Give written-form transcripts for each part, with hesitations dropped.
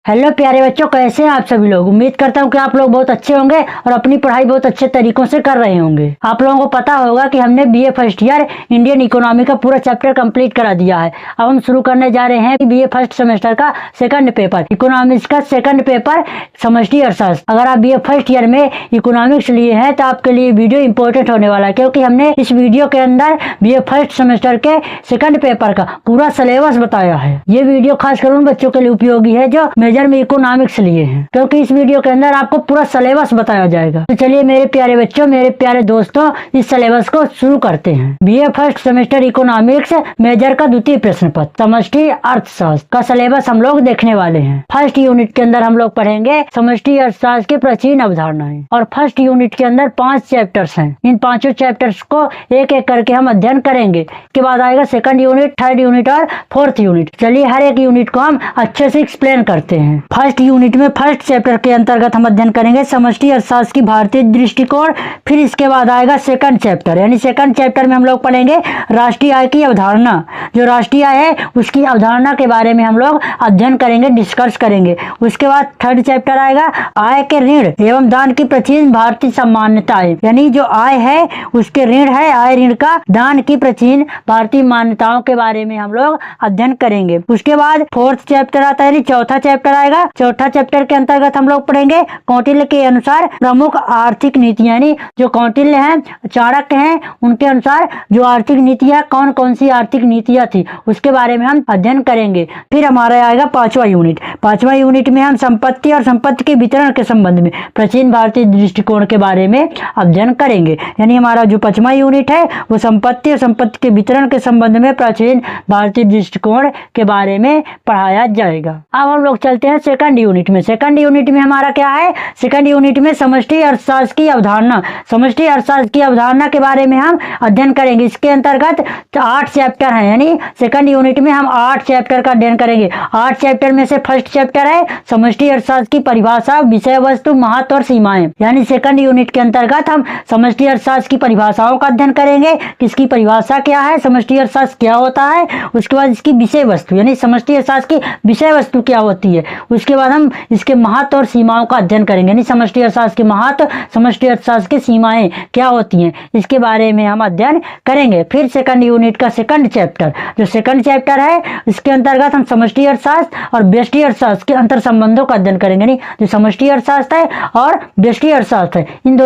Hello प्यारे बच्चों, कैसे हैं आप सभी लोग। उम्मीद करता हूं कि आप लोग बहुत अच्छे होंगे और अपनी पढ़ाई बहुत अच्छे तरीकों से कर रहे होंगे। आप लोगों को पता होगा कि हमने BA first year Indian economy का पूरा चैप्टर कंप्लीट करा दिया है। अब हम शुरू करने जा रहे हैं बीए फर्स्ट सेमेस्टर का सेकंड पेपर, इकोनॉमिक्स का सेकंड पेपर समष्टि अर्थशास्त्र। अगर आप बीए फर्स्ट ईयर में इकोनॉमिक्स लिए हैं तो आपके लिए वीडियो इंपॉर्टेंट होने वाला है, क्योंकि हमने इस वीडियो के अंदर बीए फर्स्ट सेमेस्टर के सेकंड पेपर का पूरा सिलेबस बताया है। ये वीडियो खासकर उन बच्चों के लिए उपयोगी है जो मेजर में इकोनॉमिक्स लिए हैं, क्योंकि इस वीडियो के अंदर आपको पूरा सिलेबस बताया जाएगा। तो चलिए मेरे प्यारे बच्चों, मेरे प्यारे दोस्तों, इस सिलेबस को शुरू करते हैं। BA first semester economics major का द्वितीय प्रश्न पत्र समष्टि अर्थशास्त्र का सिलेबस हम लोग देखने वाले हैं। फर्स्ट यूनिट के अंदर हम लोग पढ़ेंगे समष्टि अर्थशास्त्र की प्राचीन अवधारणाएं, और फर्स्ट यूनिट के अंदर 5 चैप्टर्स हैं। इन 5 चैप्टर्स को एक एक करके हम अध्ययन करेंगे। इसके बाद आएगा सेकंड यूनिट, थर्ड यूनिट और फोर्थ यूनिट। चलिए हर एक यूनिट को हम अच्छे से एक्सप्लेन करते हैं। फर्स्ट यूनिट में फर्स्ट चैप्टर के अंतर्गत हम अध्ययन करेंगे समष्टि अर्थशास्त्र की भारतीय दृष्टिकोण। फिर इसके बाद आएगा सेकंड चैप्टर, यानी सेकंड चैप्टर में हम लोग पढ़ेंगे राष्ट्रीय आय की अवधारणा। जो राष्ट्रीय आय है उसकी अवधारणा के बारे में हम लोग अध्ययन करेंगे, डिस्कस करेंगे। उसके बाद थर्ड चैप्टर आएगा आय के ऋण एवं दान की प्राचीन भारतीय सामान्यताएं, यानी जो आय है उसके ऋण है, आय ऋण का दान की प्राचीन भारतीय मान्यताओं के बारे में हम लोग अध्ययन करेंगे। उसके बाद फोर्थ चैप्टर आता है, चौथा चैप्टर आएगा। चौथा चैप्टर के अंतर्गत हम लोग पढ़ेंगे कौटिल्य के अनुसार प्रमुख आर्थिक नीतियां, यानी जो कौटिल्य हैं, चाणक्य हैं, उनके अनुसार जो आर्थिक नीतियां, कौन कौन सी आर्थिक नीतियां थी उसके बारे में हम अध्ययन करेंगे। फिर हमारा आएगा पांचवा यूनिट। पांचवा यूनिट में हम संपत्ति और संपत्ति के वितरण के संबंध में प्राचीन भारतीय दृष्टिकोण के बारे में अध्ययन करेंगे। यानी हमारा जो पांचवा यूनिट है वो संपत्ति और संपत्ति के वितरण के संबंध में प्राचीन भारतीय दृष्टिकोण के बारे में पढ़ाया जाएगा। अब हम लोग चलते हैं सेकंड यूनिट में। सेकंड यूनिट में हमारा क्या है, सेकंड यूनिट में समष्टि अर्थशास्त्र की अवधारणा, समष्टि अर्थशास्त्र की अवधारणा के बारे में हम अध्ययन करेंगे। इसके अंतर्गत 8 चैप्टर हैं, यानी सेकंड यूनिट में हम 8 चैप्टर का अध्ययन करेंगे। 8 चैप्टर में से फर्स्ट चैप्टर है समष्टि अर्थशास्त्र की परिभाषा, विषय वस्तु, महत्व और सीमाएं। यानी सेकंड यूनिट के अंतर्गत हम समष्टि अर्थशास्त्र की परिभाषाओं का अध्ययन करेंगे। किसकी परिभाषा क्या है, समष्टि अर्थशास्त्र क्या होता है। उसके बाद इसकी विषय वस्तु, यानी समष्टि अर्थशास्त्र की विषय वस्तु क्या होती है। उसके बाद हम इसके महत्व और सीमाओं का अध्ययन करेंगे, यानी समष्टि अर्थशास्त्र के महत्व, समष्टि अर्थशास्त्र की सीमाएं क्या होती हैं, इसके बारे में हम अध्ययन करेंगे। फिर सेकंड यूनिट का सेकंड चैप्टर, जो सेकंड चैप्टर है इसके अंतर्गत हम समष्टि अर्थशास्त्र और व्यष्टि अर्थशास्त्र के अंतर संबंधों का अध्ययन करेंगे। यानी जो समष्टि अर्थशास्त्र है और व्यष्टि अर्थशास्त्र है, इन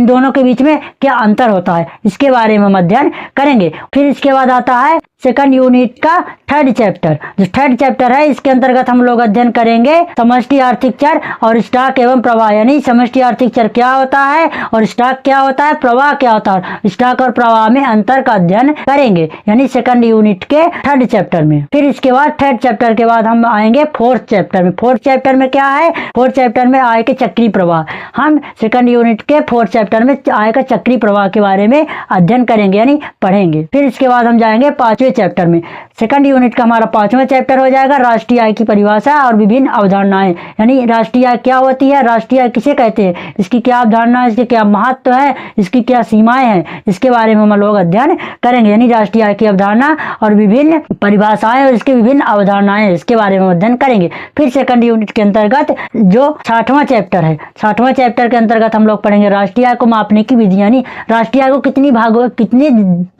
दोनों के बीच में क्या अंतर होता है, इसके बारे में हम अध्ययन करेंगे। फिर इसके बाद आता है सेकंड यूनिट का थर्ड चैप्टर। जो थर्ड चैप्टर है इसके अंतर्गत हम लोग अध्ययन करेंगे समष्टि आर्थिक चर और स्टॉक एवं प्रवाह, यानी समष्टि आर्थिक चर क्या होता है और स्टॉक क्या होता है, प्रवाह क्या होता है, स्टॉक और प्रवाह में अंतर का अध्ययन करेंगे, यानी सेकंड यूनिट के थर्ड चैप्टर में। फिर इसके बाद थर्ड चैप्टर के बाद हम आएंगे फोर्थ चैप्टर में। फोर्थ चैप्टर में क्या है, फोर्थ चैप्टर में आय के चक्रीय प्रवाह। हम सेकंड यूनिट के फोर्थ चैप्टर में आय का चक्रीय प्रवाह के बारे में अध्ययन करेंगे, यानी पढ़ेंगे। फिर इसके बाद हम जाएंगे पांचवें चैप्टर में। सेकंड यूनिट का हमारा 5वां चैप्टर हो जाएगा राष्ट्रीय आय की परिभाषा और विभिन्न अवधारणाएं, यानी राष्ट्रीय आय क्या होती है, राष्ट्रीय आय किसे कहते हैं, इसकी क्या अवधारणा है, इसके क्या महत्व है, इसकी क्या सीमाएं हैं, इसके बारे में हम लोग अध्ययन करेंगे। यानी राष्ट्रीय आय की अवधारणा और विभिन्न परिभाषाएं और इसकी विभिन्न अवधारणाएं, इसके बारे में अध्ययन करेंगे। फिर सेकंड यूनिट के अंतर्गत जो 60वां चैप्टर है, 60वां चैप्टर के अंतर्गत हम लोग पढ़ेंगे राष्ट्रीय आय को मापने की विधि, यानी राष्ट्रीय आय को कितने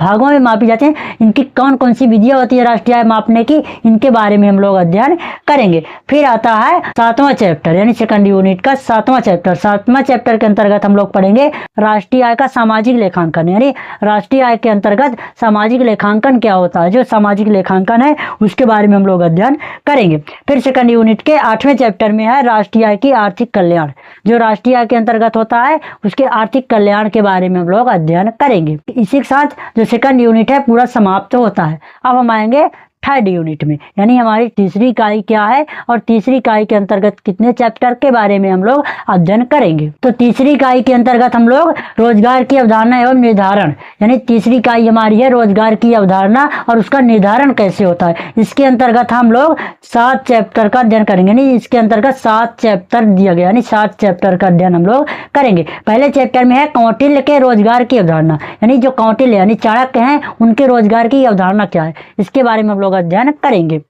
भागों में मापी जाते हैं, इनकी कौन कौन सी विधियां होती है राष्ट्रीय आय मापने की, इनके बारे में हम लोग अध्ययन करेंगे। फिर आता है 7वां चैप्टर, यानी सेकंड यूनिट का 7वां चैप्टर। 7वां चैप्टर के अंतर्गत हम लोग पढ़ेंगे राष्ट्रीय आय का सामाजिक लेखांकन, यानी राष्ट्रीय आय के अंतर्गत सामाजिक लेखांकन क्या होता है, जो सामाजिक लेखांकन है उसके बारे में हम लोग अध्ययन करेंगे। फिर सेकंड यूनिट के 8वें चैप्टर में है राष्ट्रीय आय की आर्थिक कल्याण। जो राष्ट्रीय आय के अंतर्गत होता है उसके आर्थिक कल्याण के बारे में हम लोग अध्ययन करेंगे। इसी के साथ जो सेकंड यूनिट है पूरा समाप्त होता है। अब हम आएंगे थर्ड यूनिट में, यानी हमारी तीसरी इकाई क्या है और तीसरी इकाई के अंतर्गत कितने चैप्टर के बारे में हम लोग अध्ययन करेंगे। तो तीसरी इकाई के अंतर्गत हम लोग रोजगार की अवधारणा एवं निर्धारण, यानी तीसरी इकाई हमारी है रोजगार की अवधारणा और उसका निर्धारण कैसे होता है, इसके अंतर्गत हम लोग 7 चैप्टर का अध्ययन करेंगे। यानी इसके अंतर्गत 7 चैप्टर दिया गया, यानी 7 चैप्टर का अध्ययन हम लोग करेंगे। पहले चैप्टर में है कौटिल्य के रोजगार की अवधारणा, यानी जो कौटिल्य यानी चाणक्य हैं उनके रोजगार की अवधारणा क्या है, इसके बारे में हम लोग अध्ययन करेंगे।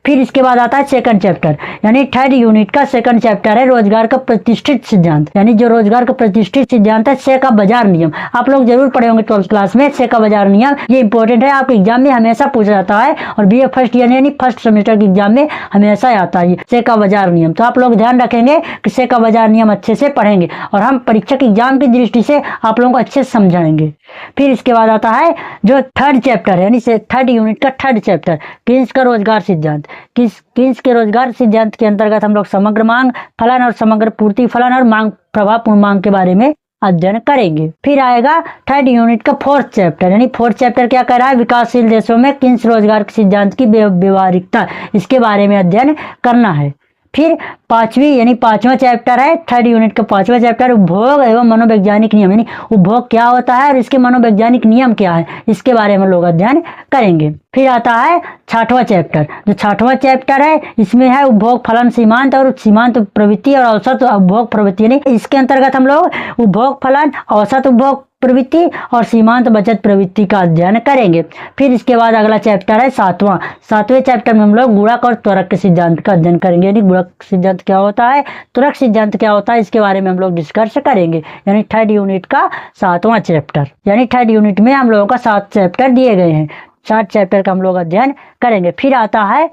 फिर इसके बाद आता है सेकंड चैप्टर, यानी थर्ड यूनिट का सेकंड चैप्टर है रोजगार का प्रतिष्ठित सिद्धांत, यानी जो रोजगार का प्रतिष्ठित सिद्धांत है, से का बाजार नियम। आप लोग जरूर पढ़े होंगे 12th क्लास में, से का बाजार नियम। ये इंपॉर्टेंट है, आपके एग्जाम में हमेशा पूछा जाता है और बीए फर्स्ट ईयर यानी फर्स्ट सेमेस्टर के एग्जाम में हमेशा आता है से का बाजार नियम। तो आप लोग ध्यान रखेंगे कि से का बाजार नियम अच्छे से पढ़ेंगे और हम परीक्षा के एग्जाम की दृष्टि से आप लोगों को अच्छे से समझाएंगे। फिर इसके बाद आता है जो थर्ड चैप्टर है, यानी थर्ड यूनिट का थर्ड चैप्टर, कीन्स का रोजगार सिद्धांत। कीन्स के रोजगार सिद्धांत के अंतर्गत हम लोग समग्र मांग फलन और समग्र पूर्ति फलन और मांग प्रभावपूर्ण मांग के बारे में अध्ययन करेंगे। फिर आएगा थर्ड यूनिट का फोर्थ चैप्टर, यानी फोर्थ चैप्टर क्या कर रहा है, विकासशील देशों में कीन्स रोजगार सिद्धांत की व्यवहारिकता, इसके बारे में अध्ययन करना है। फिर पांचवा चैप्टर है थर्ड यूनिट का पांचवा चैप्टर, उपभोग एवं मनोवैज्ञानिक नियम, यानी उपभोग क्या होता है और इसके मनोवैज्ञानिक नियम क्या है, इसके बारे में लोग अध्ययन करेंगे। फिर आता है छठवां चैप्टर, जो छठवां चैप्टर है इसमें है उपभोग फलन सीमांत और सीमांत प्रवृत्ति और औसत उपभोग प्रवृत्ति, यानी इसके अंतर्गत हम लोग उपभोग फलन, औसत उपभोग प्रवृत्ति और सीमांत बचत प्रवृत्ति का अध्ययन करेंगे। फिर इसके बाद अगला चैप्टर है सातवें चैप्टर में हम लोग गुणक और त्वरक के सिद्धांत का अध्ययन करेंगे, यानी गुणक सिद्धांत क्या होता है, त्वरक सिद्धांत क्या होता है, इसके बारे में हम लोग डिस्कस करेंगे। यानी थर्ड यूनिट का 7वां चैप्टर, यानी थर्ड यूनिट में हम लोगों का 7 चैप्टर दिए गए हैं, 7 चैप्टर का हम लोग अध्ययन करेंगे। फिर आता है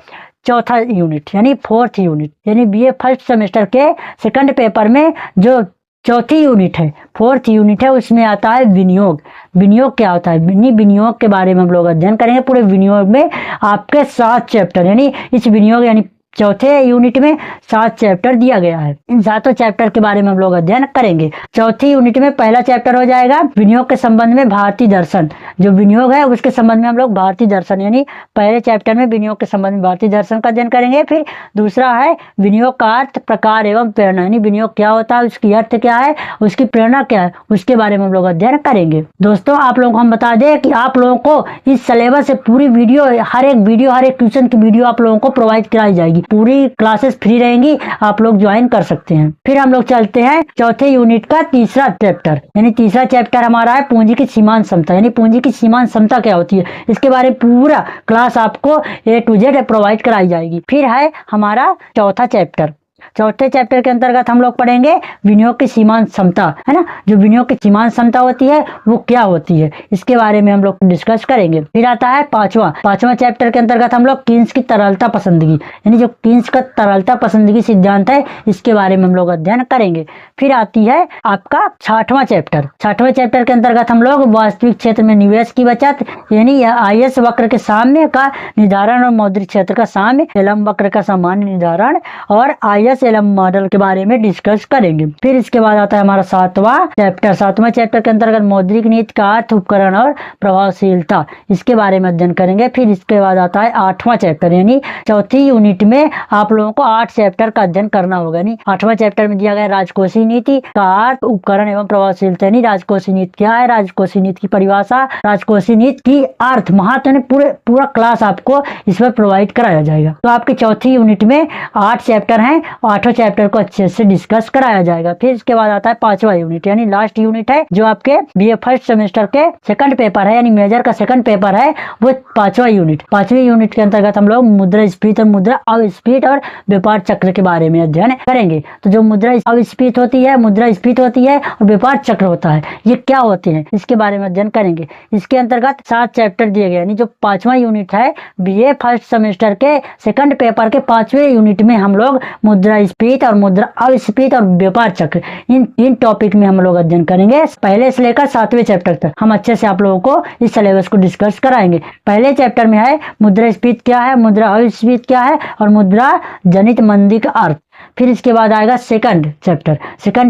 चौथा यूनिट, यानी फोर्थ यूनिट, यानी बीए फर्स्ट सेमेस्टर के सेकंड पेपर में जो चौथी यूनिट है, फोर्थ यूनिट है, उसमें आता है विनियोग। विनियोग क्या होता है, विनियोग के बारे में हम लोग अध्ययन करेंगे। पूरे विनियोग में आपके 7 चैप्टर, यानी इस विनियोग यानी चौथे यूनिट में 7 चैप्टर दिया गया है। इन 7 चैप्टर के बारे में हम लोग अध्ययन करेंगे। चौथी यूनिट में पहला चैप्टर हो जाएगा विनियोग के संबंध में भारतीय दर्शन, जो विनियोग है उसके संबंध में हम लोग भारतीय दर्शन, यानी पहले चैप्टर में विनियोग के संबंध में भारतीय दर्शन का अध्ययन करेंगे। फिर दूसरा है विनियोग का अर्थ, प्रकार एवं प्रेरणा, यानी विनियोग क्या होता है, उसकी अर्थ क्या है, उसकी प्रेरणा क्या है, उसके बारे में हम लोग अध्ययन करेंगे। दोस्तों आप लोगों को हम बता दें कि आप लोगों को इस सिलेबस से पूरी वीडियो, हर एक ट्यूशन की वीडियो आप लोगों को प्रोवाइड कराई जाएगी, पूरी क्लासेस फ्री रहेंगी, आप लोग ज्वाइन कर सकते हैं। फिर हम लोग चलते हैं चौथे यूनिट का तीसरा चैप्टर, यानी तीसरा चैप्टर हमारा है पूंजी की सीमांत क्षमता, यानी पूंजी की सीमांत क्षमता क्या होती है, इसके बारे में पूरा क्लास आपको A to Z प्रोवाइड कराई जाएगी। फिर है हमारा चौथा चैप्टर, चौथे चैप्टर के अंतर्गत हम लोग पढ़ेंगे विनियोग की सीमांत क्षमता, है ना, जो विनियोग की सीमांत क्षमता होती है वो क्या होती है, इसके बारे में हम लोग डिस्कस करेंगे। फिर आता है पांचवा चैप्टर के अंतर्गत हम लोग कीन्स की तरलता पसंदगी, यानी जो कीन्स का तरलता पसंदगी सिद्धांत है, इसके बारे में हम लोग अध्ययन करेंगे। फिर आती है आपका छठवां चैप्टर के अंतर्गत हम लोग वास्तविक क्षेत्र में निवेश की बचत, यानी IS वक्र के साम्य का निर्धारण और मौद्रिक क्षेत्र का साम्य, एलम वक्र का सामान्य निर्धारण और IS एलम मॉडल के बारे में डिस्कस करेंगे। फिर इसके बाद आता है हमारा सातवां चैप्टर के अंतर्गत मौद्रिक नीति का अर्थ, उपकरण और प्रभावशीलता, इसके बारे में अध्ययन करेंगे। फिर इसके बाद आता है 8वां चैप्टर, यानी चौथी यूनिट में आप लोगों को 8 चैप्टर का अध्ययन करना होगा। यानी 8वां चैप्टर में दिया गया राजकोषीय नीति का अर्थ, उपकरण एवं प्रभावशीलता, यानी राजकोषीय नीति क्या है, राजकोषीय नीति की परिभाषा, राजकोषीय नीति की अर्थ, महत्व, पूरा क्लास आपको इस पर प्रोवाइड कराया जाएगा। तो आपकी चौथी यूनिट में 8 चैप्टर हैं, 8वें चैप्टर को अच्छे से डिस्कस कराया जाएगा। फिर इसके बाद आता है 5वां यूनिट, यानी लास्ट यूनिट है, जो आपके बीए फर्स्ट सेमेस्टर के सेकंड पेपर है, यानी मेजर का सेकंड पेपर है, वो 5वां यूनिट। 5वीं यूनिट के अंतर्गत हम लोग मुद्रास्फीति और मुद्रा अस्फीति और व्यापार चक्र के बारे में अध्ययन करेंगे। तो जो मुद्रा अस्फीति होती है, मुद्रास्फीति होती है और व्यापार चक्र होता है, ये क्या होते हैं, इसके बारे में अध्ययन करेंगे। इसके अंतर्गत 7 चैप्टर दिए गए, यानी जो 5वां यूनिट है बीए फर्स्ट सेमेस्टर के सेकंड पेपर के 5वें यूनिट में हम लोग मुद्रास्फीति और मुद्रा अस्फीति और व्यापार चक्र, इन 3 टॉपिक में हम लोग अध्ययन करेंगे। पहले से लेकर 7वें चैप्टर तक हम अच्छे से आप लोगों को इस सिलेबस को डिस्कस कराएंगे। पहले चैप्टर में है मुद्रास्फीति क्या है, मुद्रा अस्फीति क्या है और मुद्रा जनित मंदी का अर्थ। फिर इसके बाद आएगा सेकंड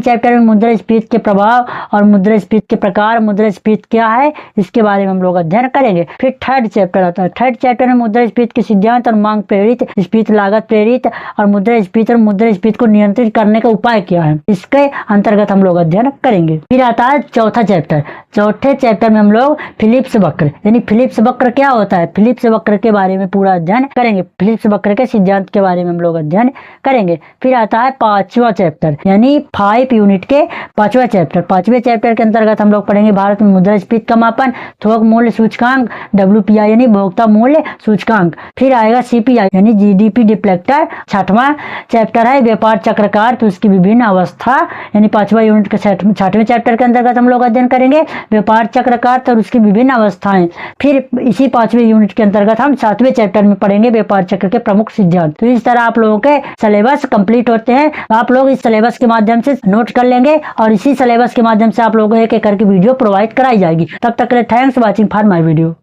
चैप्टर में मुद्रास्फीति के प्रभाव और मुद्रास्फीति के प्रकार, मुद्रास्फीति क्या है, इसके बारे में हम लोग अध्ययन करेंगे। फिर थर्ड चैप्टर आता है, थर्ड चैप्टर में मुद्रास्फीति के सिद्धांत और मांग प्रेरित, स्फीति लागत प्रेरित और मुद्रास्फीति को नियंत्रित करने का उपाय क्या है, इसके अंतर्गत हम लोग अध्ययन करेंगे। फिर आता है चौथे चैप्टर में हम लोग फिलिप्स वक्र, यानी फिलिप्स वक्र क्या होता है, फिलिप्स वक्र के बारे में पूरा अध्ययन करेंगे। फिलिप्स वक्र के सिद्धांत के बारे में हम लोग अध्ययन करेंगे। फिर फिर आता है 5वां चैप्टर, यानी 5 यूनिट के 5वां चैप्टर। 5वें चैप्टर के अंतर्गत हम लोग पढ़ेंगे भारत में मुद्रास्फीति का मापन, थोक मूल्य सूचकांक, WPI यानी उपभोक्ता मूल्य सूचकांक। फिर आएगा CPI यानी GDP डिफ्लेक्टर। 6वां चैप्टर है व्यापार चक्रकार, तो उसकी विभिन्न अवस्था, यानी 5वां यूनिट के 6वें चैप्टर के अंतर्गत हम लोग अध्ययन करेंगे व्यापार चक्रकार तो उसकी विभिन्न अवस्थाएं। फिर इसी 5वें यूनिट के अंतर्गत हम 7वें चैप्टर में पढ़ेंगे व्यापार चक्र के प्रमुख सिद्धांत। तो इस तरह आप लोगों के सिलेबस कंप्लीट होते हैं। आप लोग इस सिलेबस के माध्यम से नोट कर लेंगे और इसी सिलेबस के माध्यम से आप लोगों को एक एक करके वीडियो प्रोवाइड कराई जाएगी। तब तक के लिए thanks watching for my video.